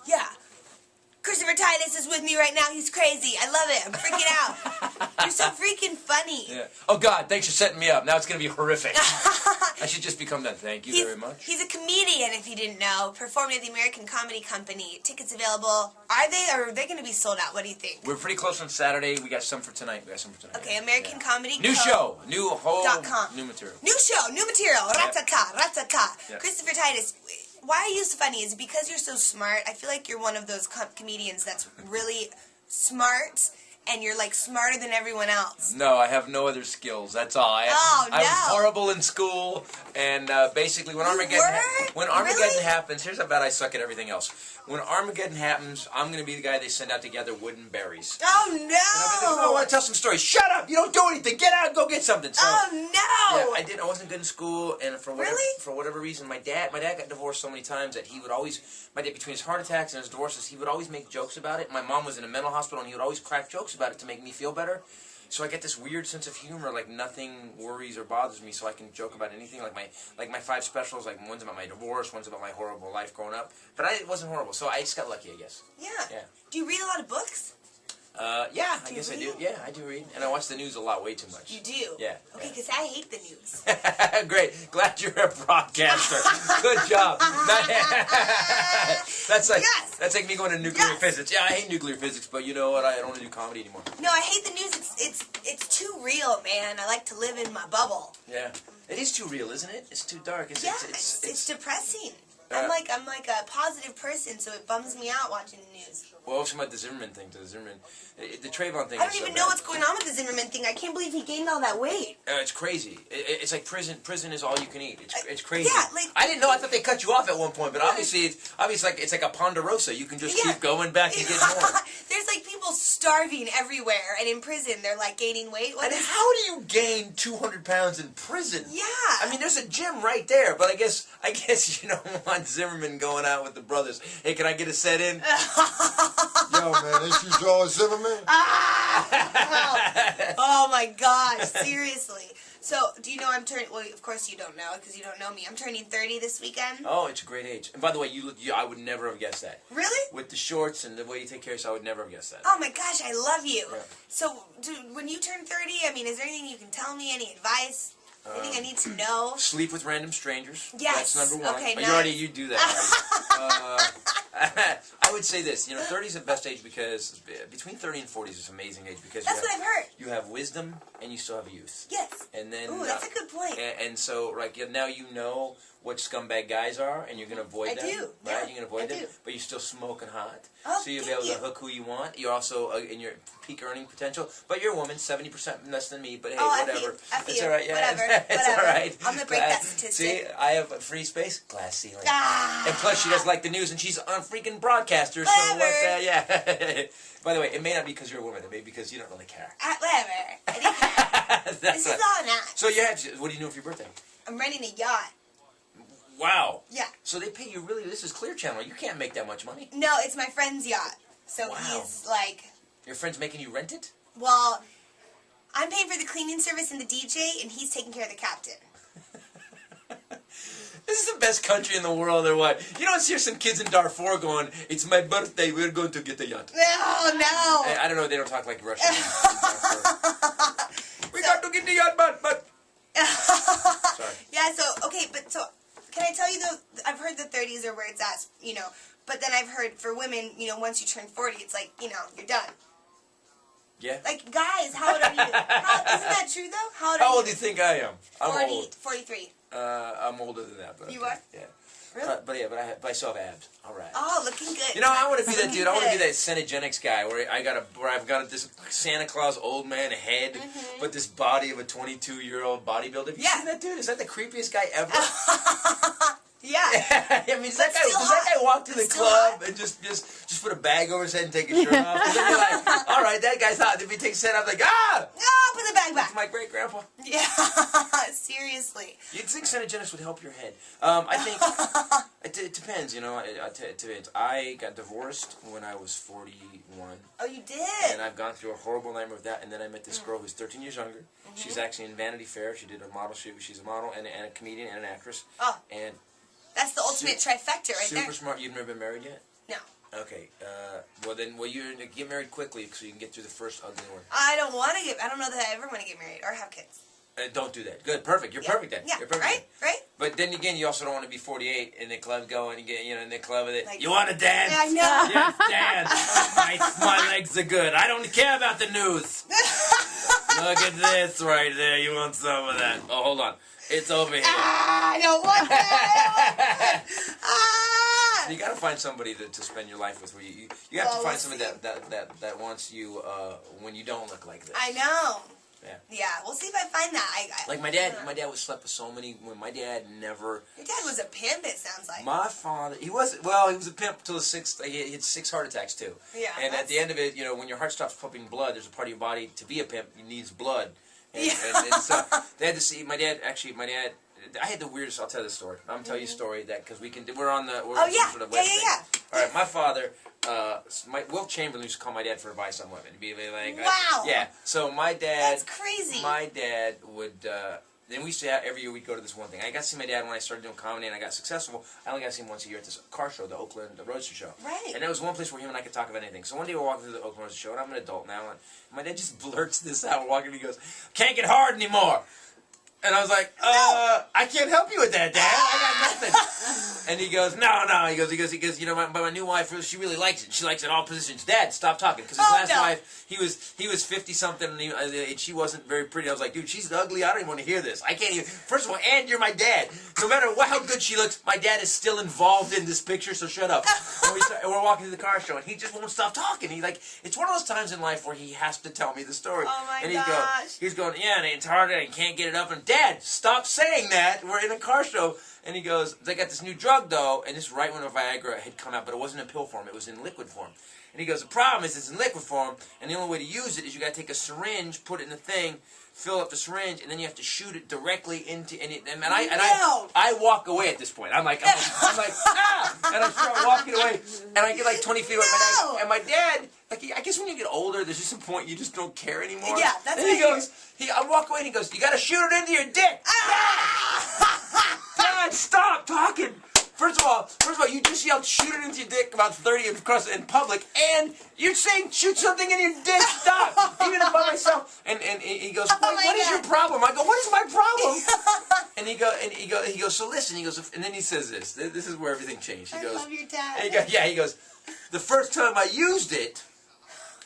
Yeah. Christopher Titus is with me right now. He's crazy. I love it. I'm freaking out. You're so freaking funny. Yeah. Oh, God, thanks for setting me up. Now it's going to be horrific. I should just become done. Thank you very much. He's a comedian, if you didn't know, performing at the American Comedy Company. Tickets available. Are they going to be sold out? What do you think? We're pretty close on Saturday. We got some for tonight. Okay, American Comedy New show. New material. New show. New material. Rataka. Rataka. Yeah. Christopher Titus. Why are you so funny? Is it because you're so smart? I feel like you're one of those comedians that's really smart, and you're like smarter than everyone else. No, I have no other skills. That's all. I was horrible in school, and basically when Armageddon happens, here's how bad I suck at everything else. When Armageddon happens, I'm going to be the guy they send out to gather wooden berries. Oh, no! And I'll be like, I want to tell some stories. Shut up! You don't do anything. Get out and go get something. So, oh, no! Yeah, I wasn't good in school, and for whatever reason, my dad got divorced so many times that he would always, between his heart attacks and his divorces, he would always make jokes about it. My mom was in a mental hospital, and he would always crack jokes about it to make me feel better. So I get this weird sense of humor, like nothing worries or bothers me, so I can joke about anything. Like my 5 specials, like one's about my divorce, one's about my horrible life growing up. But it wasn't horrible, so I just got lucky, I guess. Yeah. Do you read a lot of books? Yeah, I guess I do. Yeah, I do read. And I watch the news a lot, way too much. You do? Yeah. Okay, because I hate the news. Great. Glad you're a broadcaster. Good job. That's like me going to nuclear physics. Yeah, I hate nuclear physics, but you know what? I don't want to do comedy anymore. No, I hate the news. It's too real, man. I like to live in my bubble. Yeah. It is too real, isn't it? It's too dark. It's depressing. I'm like a positive person, so it bums me out watching the news. Well, also about the Zimmerman thing, the Trayvon thing. I don't even know what's going on with the Zimmerman thing. I can't believe he gained all that weight. It's crazy. It's like prison. Prison is all you can eat. It's crazy. Yeah, I didn't know. I thought they cut you off at one point, but obviously it's like a Ponderosa. You can just keep going back and get more. There's like people starving everywhere, and in prison they're like gaining weight. And how do you gain 200 pounds in prison? Yeah. I mean, there's a gym right there, but I guess you don't want Zimmerman going out with the brothers. Hey, can I get a set in? Yo, man, ain't you George Zimmerman? Oh my gosh, seriously. So, do you know I'm turning? Well, of course you don't know because you don't know me. I'm turning 30 this weekend. Oh, it's a great age. And by the way, I would never have guessed that. Really? With the shorts and the way you take care of yourself, I would never have guessed that. Oh my gosh, I love you. Yeah. So, when you turn 30, I mean, is there anything you can tell me? Any advice? Anything I need to know? Sleep with random strangers. Yes. That's number 1. Okay, nice. You do that. I would say this. 30 is the best age because between 30 and 40 is this amazing age because that's what I've heard. You have wisdom and you still have youth. Yes. And then. Ooh, that's a good point. And so, now you know what scumbag guys are, and you're gonna avoid them. I do. Right? Yeah, you're gonna avoid them, do. but you're still smoking hot. Oh, so you'll be able to hook who you want. You're also in your peak earning potential, but you're a woman, 70% less than me. But hey, whatever. It's all right. Yeah, whatever. it's all right. I'm gonna break that statistic. See, I have a free space, glass ceiling, and plus she doesn't like the news, and she's a freaking broadcaster. Whatever. So what? Yeah. By the way, it may not be because you're a woman. It may be because you don't really care. Whatever. I didn't care. This is all not. So what do you do for your birthday? I'm renting a yacht. Wow. Yeah. So they pay you really. This is Clear Channel. You can't make that much money. No, it's my friend's yacht. So he's like. Your friend's making you rent it? Well, I'm paying for the cleaning service and the DJ, and he's taking care of the captain. This is the best country in the world, or what? You don't hear some kids in Darfur going, "It's my birthday. We're going to get a yacht." No. I don't know. They don't talk like Russian. We got to get the yacht, but. Sorry. Yeah. So can I tell you though? I've heard the 30s are where it's at, But then I've heard for women, once you turn 40, it's like, you're done. Yeah. Like guys, how old are you? Isn't that true though? How old do you think I am? I'm old. 43. I'm older than that, but you are? Yeah. Really? But I still have abs. All right. Oh, looking good. I want to be that dude. I want to be that Cenogenics guy where I've got this Santa Claus old man head, but this body of a 22-year-old bodybuilder. Have you seen that dude? Is that the creepiest guy ever? Yeah. I mean, does that guy walk to the club and just put a bag over his head and take his shirt off? And then you're like, all right, that guy's hot. If he takes his head off, like, put the bag back. It's my great grandpa. Yeah. Seriously. You'd think Cenogenics would help your head. I think it depends. I got divorced when I was 41. Oh, you did? And I've gone through a horrible nightmare with that. And then I met this girl who's 13 years younger. She's actually in Vanity Fair. She did a model shoot. She's a model and a comedian and an actress. Oh. And that's the ultimate trifecta right there. Super smart. You've never been married yet? No. Okay. Well, then, you get married quickly so you can get through the first ugly one. I don't want to get. I don't know that I ever want to get married or have kids. Don't do that. Good. Perfect. You're perfect then. Yeah. You're perfect Right. then. Right. But then again, you also don't want to be 48 in the club going and get, in the club with it. Like, you want to dance? I know. Yes, dance. my legs are good. I don't care about the news. Look at this right there. You want some of that? Oh, hold on. It's over here. I don't want that. So you got to find somebody to spend your life with. Where you have to find somebody that wants you when you don't look like this. I know. Yeah. Yeah. We'll see if I find that. Like my dad was slept with so many. When my dad never. Your dad was a pimp. It sounds like. My father, he was a pimp till his sixth. He had 6 heart attacks too. Yeah. And at the end of it, when your heart stops pumping blood, there's a part of your body to be a pimp. It needs blood. And, and so they had to see my dad. I had the weirdest. I'll tell this story. I'm gonna tell you a story because we're on some sort of web thing. All right, my father, Will Chamberlain used to call my dad for advice on women. He'd be like, wow. Yeah. So my dad. That's crazy. My dad would. Then we used to have, every year we'd go to this one thing. I got to see my dad when I started doing comedy and I got successful. I only got to see him once a year at this car show, the Oakland Roadster Show. Right. And there was one place where him and I could talk about anything. So one day we're walking through the Oakland Roadster Show, and I'm an adult now, and my dad just blurts this out. We're walking, and he goes, "Can't get hard anymore." And I was like, I can't help you with that, Dad. I got nothing. And he goes, no. He goes, my new wife, she really likes it. She likes it all positions. Dad, stop talking. Because his last wife, he was 50-something, and she wasn't very pretty. I was like, dude, she's ugly. I don't even want to hear this. I can't even. First of all, and you're my dad. No matter how good she looks, my dad is still involved in this picture, so shut up. And we're walking to the car show, and he just won't stop talking. It's one of those times in life where he has to tell me the story. Oh, my gosh. gosh. He's going, yeah, and it's hard, and I can't get it up, and Dad, stop saying that. We're in a car show. And he goes, they got this new drug, though, and this is right when Viagra had come out, but it wasn't in pill form. It was in liquid form. And he goes, the problem is it's in liquid form, and the only way to use it is you got to take a syringe, put it in the thing, fill up the syringe, and then you have to shoot it directly into. I walk away at this point. I'm like, ah! And I start walking away, and I get like 20 feet away. And my dad, I guess when you get older, there's just a point you just don't care anymore. Yeah, that's and he goes, I walk away, and he goes, you got to shoot it into your dick. Dad, stop talking. First of all, you just yelled shoot it into your dick about 30 across in public, and you're saying shoot something in your dick. Stop. Even by myself. And he goes, what is your problem? I go, what is my problem? and he goes, so listen. He goes, and then he says this. This is where everything changed. He goes, I love your dad. He goes, the first time I used it,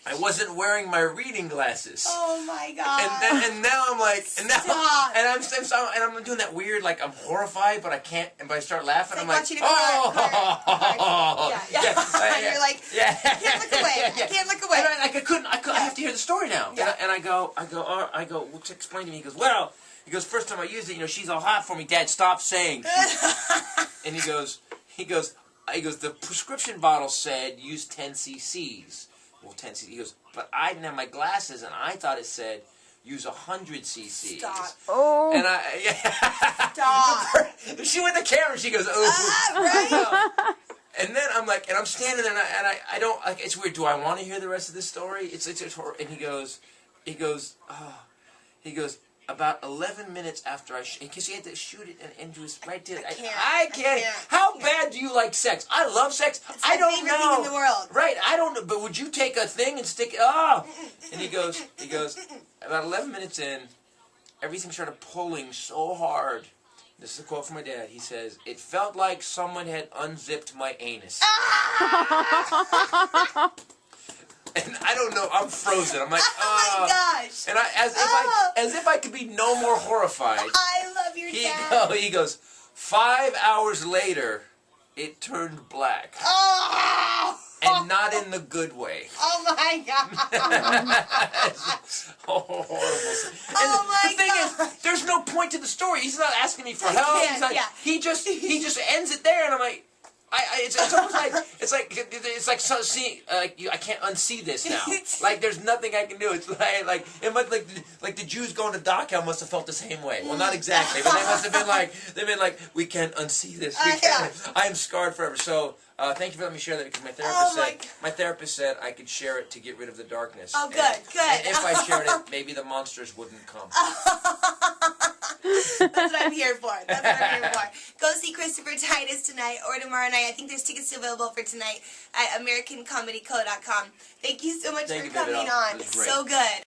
I wasn't wearing my reading glasses. Oh my god! And now I'm like, Stop. and I'm doing that weird, like I'm horrified, but I can't. And but I start laughing, I'm like, oh, yeah. You're like, yeah. I can't look away. I can't look away. And I have to hear the story now. Yeah. And I go, well, explain to me. He goes, first time I used it, she's all hot for me. Dad, stop saying. And he goes, the prescription bottle said use 10 cc's. Well, 10 cc's. He goes, but I didn't have my glasses, and I thought it said use 100 cc's. Stop. Oh. And Stop. She went to the camera. She goes, oh. Right. And then I'm like, and I'm standing there, and I don't like. It's weird. Do I want to hear the rest of this story? It's horrible. And he goes. About 11 minutes after because he had to shoot it into his right to. I can't. How bad do you like sex? I love sex. It's I don't my favorite thing in the world. Right. I don't know. But would you take a thing and stick it? Oh. And he goes. About 11 minutes in, everything started pulling so hard. This is a quote from my dad. He says, "It felt like someone had unzipped my anus." And I don't know. I'm frozen. I'm like, oh my gosh! And as if I could be no more horrified. I love your dad. He goes. 5 hours later, it turned black. Oh! And not in the good way. Oh my god! Horrible. Oh my the thing is, there's no point to the story. He's not asking me for help. He just ends it there, and I'm like. It's almost like it's like I can't unsee this now. Like there's nothing I can do. It's like it must like the Jews going to Dachau must have felt the same way. Well, not exactly, but they must have been like we can't unsee this. I am scarred forever. So Thank you for letting me share that because my therapist said I could share it to get rid of the darkness. Oh, good. And if I shared it, maybe the monsters wouldn't come. That's what I'm here for. Go see Christopher Titus tonight or tomorrow night. I think there's tickets still available for tonight at AmericanComedyCo.com. Thank you so much for coming on. It was great. So good.